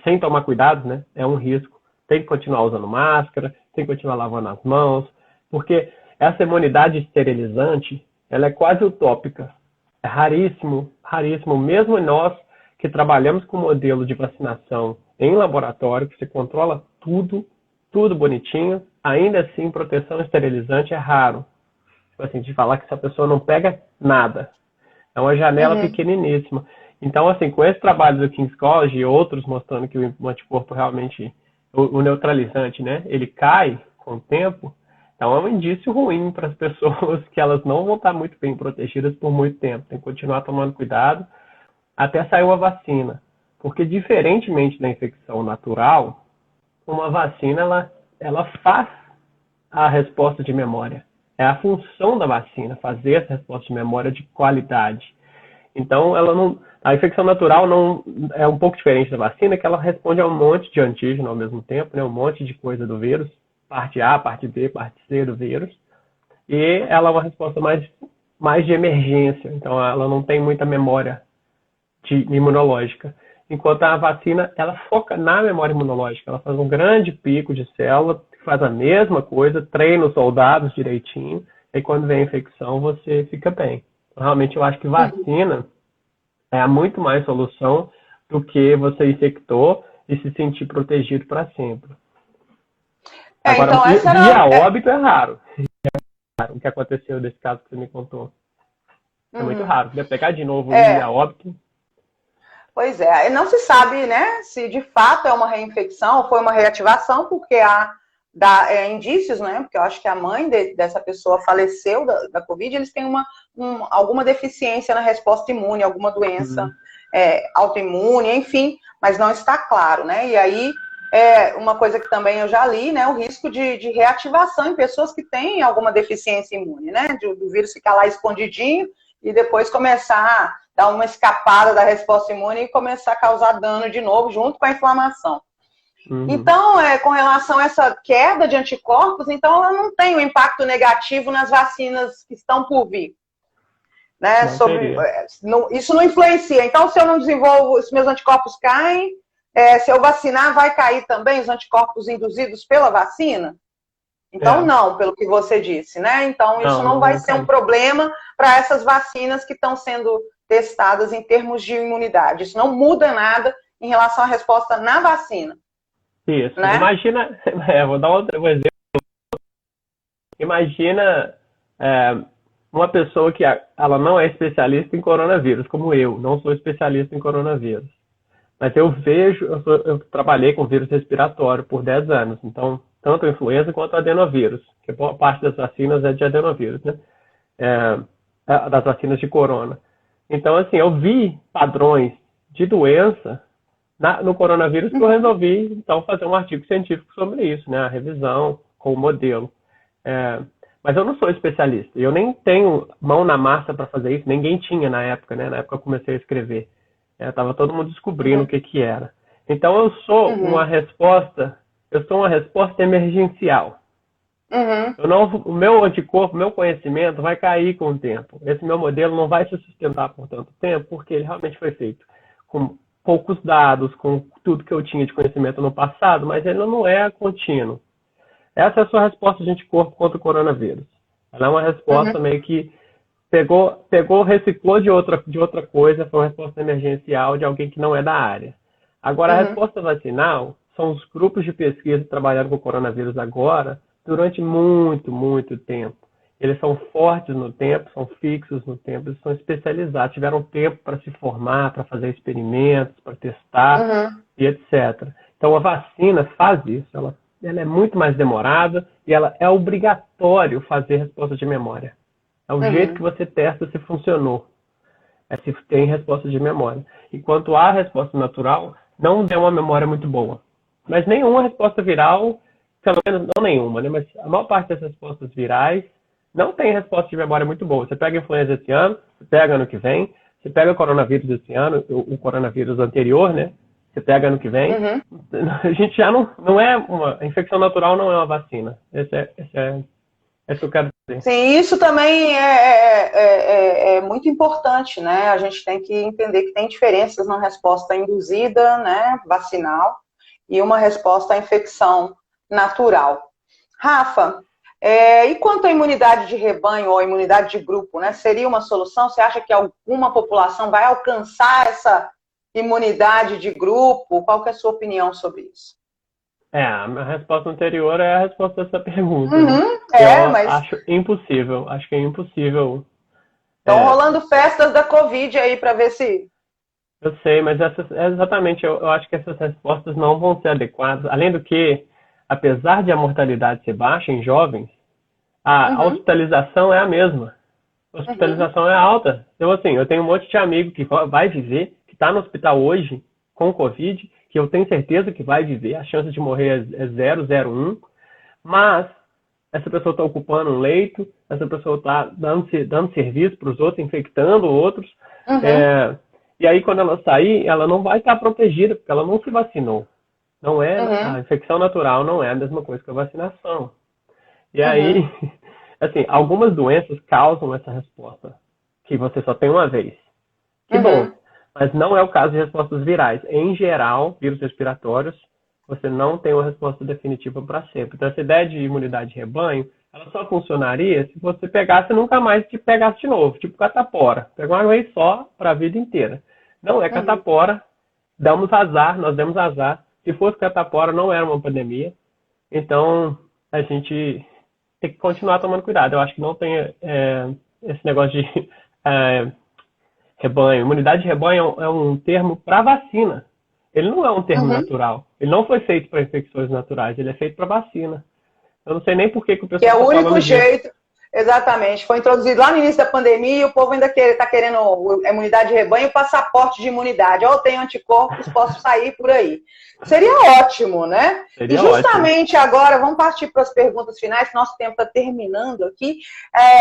Sem tomar cuidado, né? É um risco. Tem que continuar usando máscara, tem que continuar lavando as mãos, porque essa imunidade esterilizante, ela é quase utópica. É raríssimo, raríssimo. Mesmo nós que trabalhamos com modelo de vacinação em laboratório, que você controla tudo, tudo bonitinho, ainda assim, proteção esterilizante é raro. Assim, de falar que essa pessoa não pega nada. É uma janela pequeniníssima. Então, assim, com esse trabalho do King's College e outros mostrando que o anticorpo realmente, o neutralizante, né, ele cai com o tempo, então é um indício ruim para as pessoas que elas não vão estar muito bem protegidas por muito tempo. Tem que continuar tomando cuidado até sair uma vacina. Porque, diferentemente da infecção natural, uma vacina, ela faz a resposta de memória. É a função da vacina, fazer essa resposta de memória de qualidade. Então, a infecção natural não é um pouco diferente da vacina, que ela responde a um monte de antígeno ao mesmo tempo, né? Um monte de coisa do vírus, parte A, parte B, parte C do vírus. E ela é uma resposta mais de emergência, então ela não tem muita memória imunológica. Enquanto a vacina, ela foca na memória imunológica, ela faz um grande pico de célula, faz a mesma coisa, treina os soldados direitinho, e quando vem a infecção, você fica bem. Realmente, eu acho que vacina é muito mais solução do que você infectou e se sentir protegido para sempre. Agora, então, via óbito é raro. O que aconteceu desse caso que você me contou. É muito raro. Deve pegar de novo via óbito. Pois é, não se sabe, né, se de fato é uma reinfecção ou foi uma reativação, porque há indícios, né, porque eu acho que a mãe dessa pessoa faleceu da Covid, eles têm alguma deficiência na resposta imune, alguma doença autoimune, enfim, mas não está claro, né, e aí uma coisa que também eu já li, né, o risco de reativação em pessoas que têm alguma deficiência imune, né, do vírus ficar lá escondidinho e depois começar a dar uma escapada da resposta imune e começar a causar dano de novo junto com a inflamação. Uhum. Então, com relação a essa queda de anticorpos, então ela não tem um impacto negativo nas vacinas que estão por vir. Né? Não teria. Isso não influencia. Então, se eu não desenvolvo, se meus anticorpos caem, se eu vacinar, vai cair também os anticorpos induzidos pela vacina? Então, não, pelo que você disse, né? Então, isso não vai ser um problema para essas vacinas que estão sendo testadas em termos de imunidade. Isso não muda nada em relação à resposta na vacina. Isso. Né? Imagina, vou dar um exemplo. Imagina uma pessoa que ela não é especialista em coronavírus, como eu, não sou especialista em coronavírus. Mas eu vejo, eu trabalhei com vírus respiratório por 10 anos, então, tanto a influenza quanto o adenovírus, que boa parte das vacinas é de adenovírus, né? Das vacinas de corona. Então, assim, eu vi padrões de doença no coronavírus que eu resolvi, então, fazer um artigo científico sobre isso, né? A revisão com o modelo. Mas eu não sou especialista, eu nem tenho mão na massa para fazer isso, ninguém tinha na época, né? Na época eu comecei a escrever. Estava todo mundo descobrindo o que era. Então eu sou uma resposta emergencial. O meu anticorpo, meu conhecimento vai cair com o tempo. Esse meu modelo não vai se sustentar por tanto tempo, porque ele realmente foi feito com poucos dados, com tudo que eu tinha de conhecimento no passado, mas ele não é contínuo. Essa é a sua resposta de anticorpo contra o coronavírus. Ela é uma resposta meio que pegou, reciclou de outra coisa, foi uma resposta emergencial de alguém que não é da área. Agora, a resposta vacinal são os grupos de pesquisa trabalhando com o coronavírus agora durante muito, muito tempo. Eles são fortes no tempo, são fixos no tempo, eles são especializados, tiveram tempo para se formar, para fazer experimentos, para testar e etc. Então, a vacina faz isso, ela é muito mais demorada e ela é obrigatório fazer resposta de memória. É o jeito que você testa se funcionou. Se tem resposta de memória. Enquanto a resposta natural não tem uma memória muito boa. Mas nenhuma resposta viral, pelo menos não nenhuma, né? Mas a maior parte das respostas virais não tem resposta de memória muito boa. Você pega a influenza esse ano, você pega ano que vem, você pega o coronavírus esse ano, o coronavírus anterior, né? Você pega ano que vem. A gente já não é a infecção natural não é uma vacina. Esse é o que eu quero dizer. Sim, isso também é muito importante, né? A gente tem que entender que tem diferenças na resposta induzida, né, vacinal, e uma resposta à infecção natural. Rafa, e quanto à imunidade de rebanho ou imunidade de grupo, né? Seria uma solução? Você acha que alguma população vai alcançar essa imunidade de grupo? Qual que é a sua opinião sobre isso? A resposta anterior é a resposta dessa pergunta. Mas acho impossível. Acho que é impossível. Estão rolando festas da Covid aí para ver se... Eu sei, mas exatamente, eu acho que essas respostas não vão ser adequadas. Além do que, apesar de a mortalidade ser baixa em jovens, a hospitalização é a mesma. A hospitalização é alta. Então, assim, eu tenho um monte de amigo que vai viver, que está no hospital hoje com Covid, que eu tenho certeza que vai viver, a chance de morrer é 0,01, mas essa pessoa está ocupando um leito, essa pessoa está dando serviço para os outros, infectando outros, e aí quando ela sair, ela não vai estar protegida, porque ela não se vacinou. Não é, a infecção natural não é a mesma coisa que a vacinação. E aí, assim, algumas doenças causam essa resposta, que você só tem uma vez. Que bom. Mas não é o caso de respostas virais. Em geral, vírus respiratórios, você não tem uma resposta definitiva para sempre. Então, essa ideia de imunidade de rebanho, ela só funcionaria se você pegasse e nunca mais te pegasse de novo, tipo catapora. Pegou uma vez só para a vida inteira. Não é catapora, nós demos azar. Se fosse catapora, não era uma pandemia. Então, a gente tem que continuar tomando cuidado. Eu acho que não tem esse negócio de... rebanho. Imunidade de rebanho é um termo para vacina. Ele não é um termo natural. Ele não foi feito para infecções naturais, ele é feito para vacina. Eu não sei nem por que o pessoal que é o único jeito, exatamente. Foi introduzido lá no início da pandemia e o povo ainda está querendo a imunidade de rebanho e o passaporte de imunidade. Eu tenho anticorpos, posso sair por aí. Seria ótimo, né? Seria e justamente ótimo. Agora, vamos partir para as perguntas finais, nosso tempo está terminando aqui.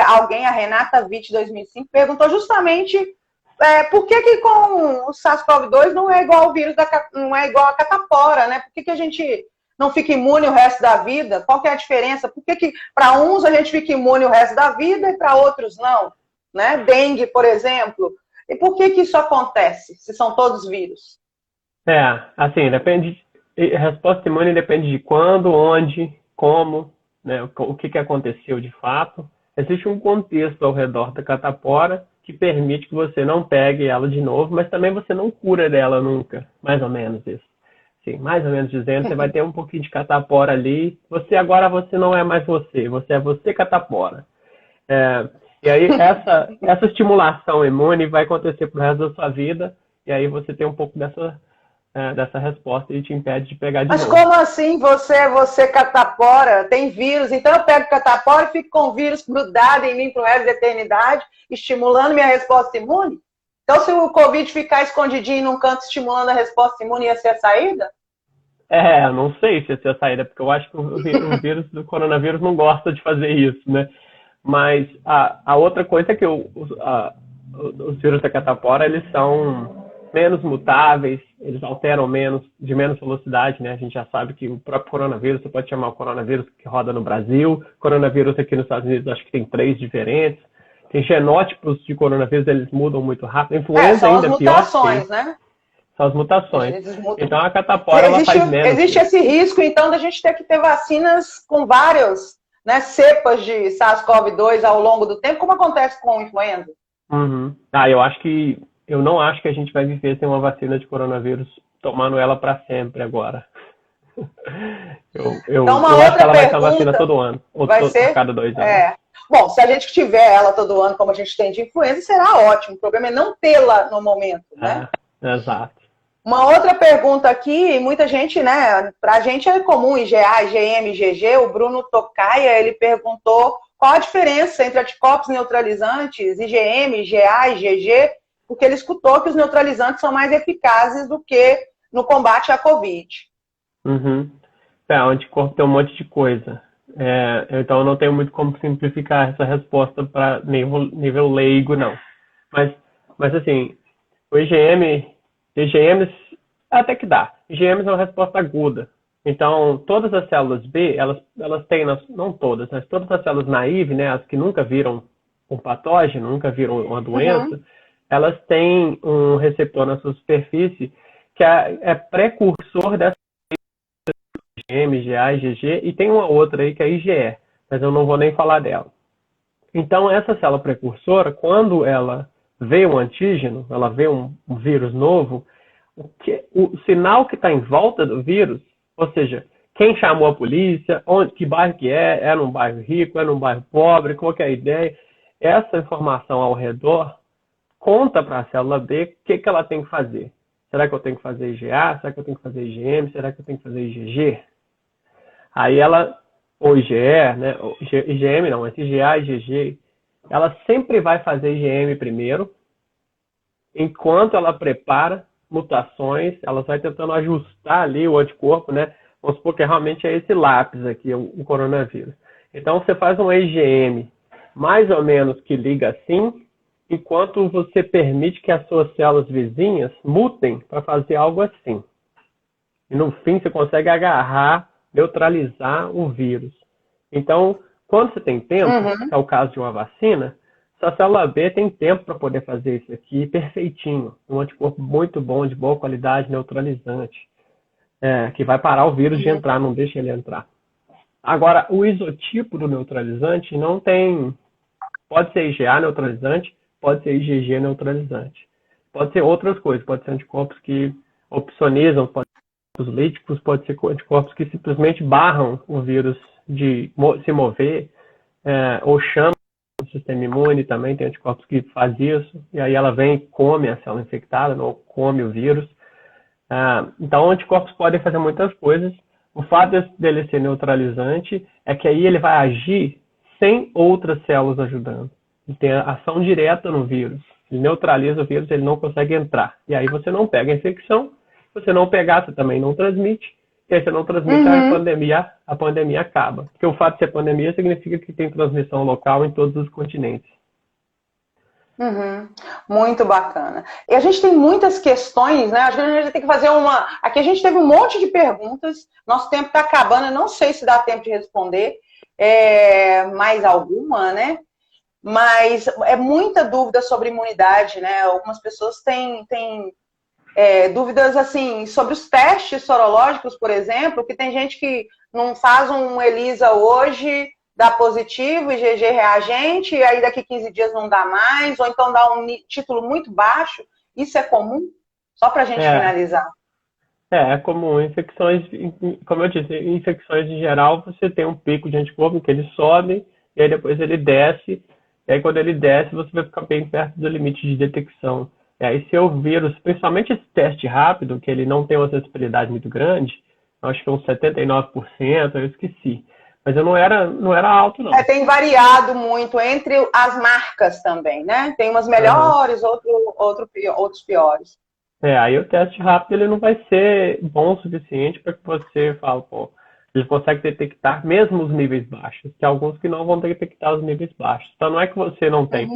Alguém, a Renata Witt 2005, perguntou justamente Por que com o SARS-CoV-2 não é igual ao vírus não é igual a catapora, né? Por que a gente não fica imune o resto da vida? Qual que é a diferença? Por que para uns a gente fica imune o resto da vida e para outros não? Né? Dengue, por exemplo. E por que isso acontece, se são todos vírus? Assim, depende. A resposta imune depende de quando, onde, como, né? O que aconteceu de fato. Existe um contexto ao redor da catapora que permite que você não pegue ela de novo, mas também você não cura dela nunca. Mais ou menos isso. Sim, mais ou menos dizendo, você vai ter um pouquinho de catapora ali. Agora você não é mais você é você catapora. E aí essa estimulação imune vai acontecer pro resto da sua vida, e aí você tem um pouco dessa resposta e te impede de pegar de novo. Mas como assim você catapora? Tem vírus, então eu pego catapora e fico com o vírus grudado em mim pro resto da eternidade, estimulando minha resposta imune? Então, se o Covid ficar escondidinho num canto estimulando a resposta imune, ia ser a saída? Eu não sei se ia ser a saída, porque eu acho que o vírus do coronavírus não gosta de fazer isso, né? Mas a outra coisa é que os vírus da catapora, eles são menos mutáveis, eles alteram de menos velocidade, né? A gente já sabe que o próprio coronavírus, você pode chamar o coronavírus que roda no Brasil, coronavírus aqui nos Estados Unidos, acho que tem 3 diferentes. Tem genótipos de coronavírus, eles mudam muito rápido. A influenza ainda é pior. São as mutações, né? São as mutações. Então a catapora ela faz menos. Existe esse risco, então, da gente ter que ter vacinas com várias, né, cepas de SARS-CoV-2 ao longo do tempo, como acontece com a influenza? Uhum. Eu não acho que a gente vai viver sem uma vacina de coronavírus tomando ela para sempre agora. Eu acho que ela vai ser vacina todo ano, ou a cada 2 anos. Bom, se a gente tiver ela todo ano, como a gente tem de influenza, será ótimo. O problema é não tê-la no momento, né? Exato. Uma outra pergunta aqui, muita gente, né? Pra gente é comum IgA, IgM, IgG. O Bruno Tocaia, ele perguntou qual a diferença entre anticorpos neutralizantes, IgM, IgA, IgG, porque ele escutou que os neutralizantes são mais eficazes do que no combate à Covid. Uhum. O anticorpo tem um monte de coisa. Então eu não tenho muito como simplificar essa resposta para nível leigo, não. Mas assim, o IgM até que dá. IgM é uma resposta aguda. Então, todas as células B, elas têm, não todas, mas todas as células naive, né, as que nunca viram um patógeno, nunca viram uma doença, elas têm um receptor na sua superfície que é precursor dessa IgM, IgA, IgG, e tem uma outra aí que é IgE, mas eu não vou nem falar dela. Então, essa célula precursora, quando ela vê um antígeno, ela vê um vírus novo, o sinal que está em volta do vírus, ou seja, quem chamou a polícia, que bairro que é num bairro rico, é num bairro pobre, qual que é a ideia, essa informação ao redor conta para a célula B o que ela tem que fazer. Será que eu tenho que fazer IgA? Será que eu tenho que fazer IgM? Será que eu tenho que fazer IgG? Aí ou IgE, né? IgM não, mas IgA, IgG, ela sempre vai fazer IgM primeiro, enquanto ela prepara mutações, ela vai tentando ajustar ali o anticorpo, né? Vamos supor que realmente é esse lápis aqui, o coronavírus. Então você faz um IgM mais ou menos que liga assim, enquanto você permite que as suas células vizinhas mutem para fazer algo assim. E no fim você consegue agarrar, neutralizar o vírus. Então, quando você tem tempo, que é o caso de uma vacina, sua célula B tem tempo para poder fazer isso aqui perfeitinho. Um anticorpo muito bom, de boa qualidade, neutralizante. Que vai parar o vírus de entrar, não deixa ele entrar. Agora, o isotipo do neutralizante não tem... Pode ser IgA neutralizante, pode ser IgG neutralizante. Pode ser outras coisas, pode ser anticorpos que opsonizam, pode ser anticorpos líticos, pode ser anticorpos que simplesmente barram o vírus de se mover, ou chamam o sistema imune também, tem anticorpos que faz isso, e aí ela vem e come a célula infectada, ou come o vírus. Então, anticorpos podem fazer muitas coisas. O fato dele ser neutralizante é que aí ele vai agir sem outras células ajudando. Ele tem a ação direta no vírus. Ele neutraliza o vírus, ele não consegue entrar. E aí você não pega a infecção. Se você não pegar, você também não transmite. E aí você não transmite, a pandemia acaba. Porque o fato de ser pandemia significa que tem transmissão local em todos os continentes. Muito bacana. E a gente tem muitas questões, né? Acho que a gente tem que fazer uma. Aqui a gente teve um monte de perguntas. Nosso tempo está acabando, eu não sei se dá tempo de responder mais alguma, né? Mas é muita dúvida sobre imunidade, né? Algumas pessoas têm dúvidas assim sobre os testes sorológicos, por exemplo, que tem gente que não faz um ELISA hoje, dá positivo, IgG reagente, e aí daqui 15 dias não dá mais, ou então dá um título muito baixo. Isso é comum? Só para a gente finalizar. É comum. Infecções, como eu disse, infecções em geral, você tem um pico de anticorpo que ele sobe, e aí depois ele desce, e aí quando ele desce, você vai ficar bem perto do limite de detecção. E aí se o vírus, principalmente esse teste rápido, que ele não tem uma sensibilidade muito grande, eu acho que é uns 79%, eu esqueci. Mas eu não era alto, não. Tem variado muito entre as marcas também, né? Tem umas melhores, outros piores. Aí o teste rápido ele não vai ser bom o suficiente para que você fale, pô, ele consegue detectar mesmo os níveis baixos, que alguns que não vão detectar os níveis baixos. Então não é que você não tem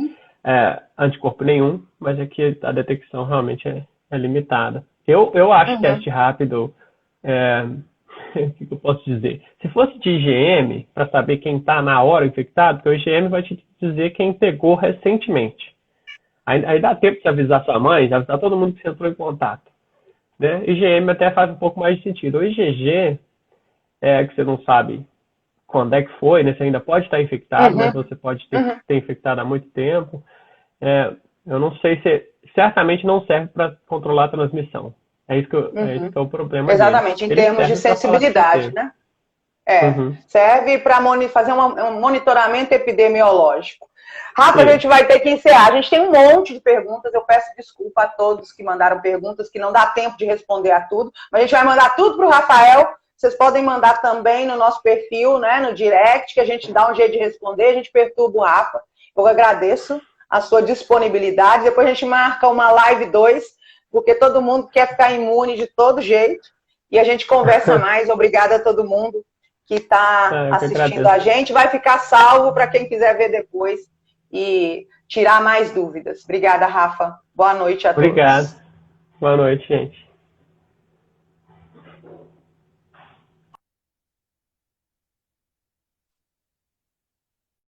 anticorpo nenhum, mas é que a detecção realmente é limitada. Eu acho teste rápido, o que eu posso dizer? Se fosse de IgM, para saber quem está na hora infectado, porque o IgM vai te dizer quem pegou recentemente. Aí dá tempo de avisar sua mãe, de avisar todo mundo que você entrou em contato. Né? IgM até faz um pouco mais de sentido. O IgG, que você não sabe quando é que foi, né? Você ainda pode estar infectado, mas você pode ter infectado há muito tempo. Eu não sei se... Certamente não serve para controlar a transmissão. É isso que é o problema. Exatamente, dele. Em termos de sensibilidade, né? Serve para fazer um monitoramento epidemiológico. Rafa, a gente vai ter que encerrar. A gente tem um monte de perguntas. Eu peço desculpa a todos que mandaram perguntas, que não dá tempo de responder a tudo. Mas a gente vai mandar tudo para o Rafael. Vocês podem mandar também no nosso perfil, né, no direct, que a gente dá um jeito de responder. A gente perturba o Rafa. Eu agradeço a sua disponibilidade. Depois a gente marca uma live 2, porque todo mundo quer ficar imune de todo jeito. E a gente conversa mais. Obrigada a todo mundo que está assistindo a gente. Vai ficar salvo para quem quiser ver depois e tirar mais dúvidas. Obrigada, Rafa. Boa noite a todos. Obrigado. Boa noite, gente.